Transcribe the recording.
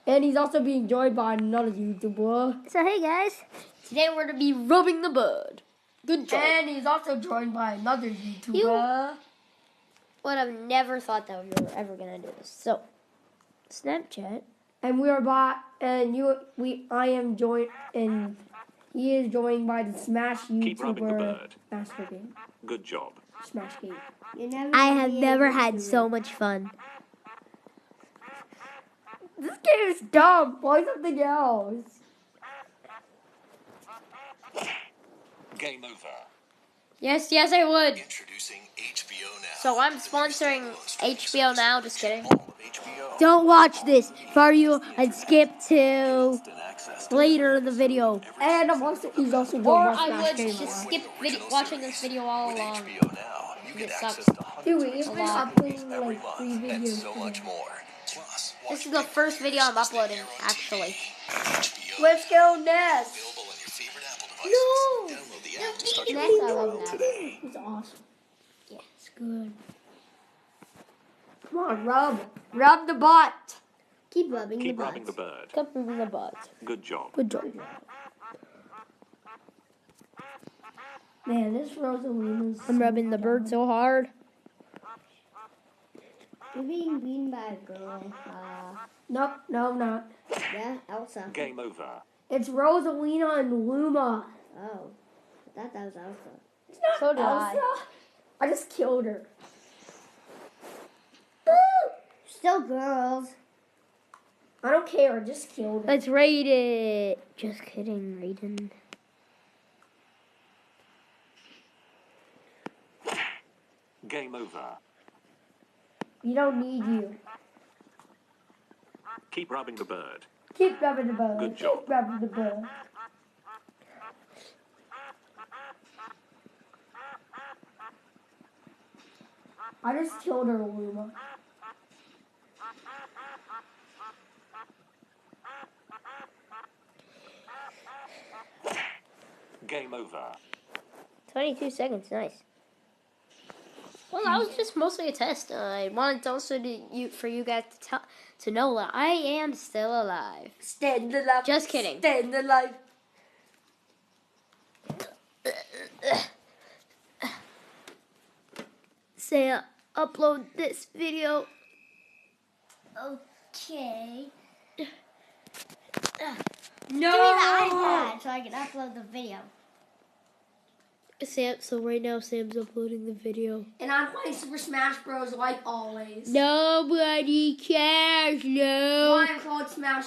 And he's also being joined by another YouTuber. So hey guys, today we're gonna be rubbing the bird. Good job. And he's also joined by another YouTuber. You would have never thought that we were ever gonna do this. So Snapchat. And I am joined, and he is joined by the Smash YouTuber Master Game. Good job. Smash Game. I have never had so much fun. This game is dumb. Play something else. Game over. Yes, I would. Introducing HBO Now. So I'm sponsoring HBO Now. Just kidding. HBO. Don't watch this for you and skip to later in the video. And he's also joined Or by I Smash would Game. just skip watching this video all With along. HBO Now, you It get sucks. access to hundreds Dude, of we've been movies uploading every like month 3 and videos. so much more. Plus, This is the first video I'm uploading, actually. HBO Let's go Ness. available on your favorite Apple devices. No! Download the app to start your Ness, I free love trial that. today. It's awesome. Yeah. It's good. Come on, rub the butt. Keep rubbing Keep rubbing the bird. Keep rubbing the butt. Good job. Good job. Man, this Rosalina's. I'm rubbing the bird so hard. You're being beaten by a girl. No, I'm not. Yeah, Elsa. Game over. It's Rosalina and Luma. Oh, I thought that was Elsa. It's not So did Elsa. I just killed her. Still girls. I don't care. I just killed her. Let's rate it. Just kidding, Raiden. Game over. We don't need you. Keep rubbing the bird. Keep rubbing the bird. Good job. Keep rubbing the bird. I just killed her, Luma. Game over. 22 seconds, nice. Well, that was just mostly a test. I wanted also for you guys to know that I am still alive. Stand alive. Just kidding. Stand alive. Say, upload this video. Okay. No. Give me the iPad so I can upload the video. Sam, so right now Sam's uploading the video. And I'm playing Super Smash Bros. Like always. Nobody cares, no. I'm called Smash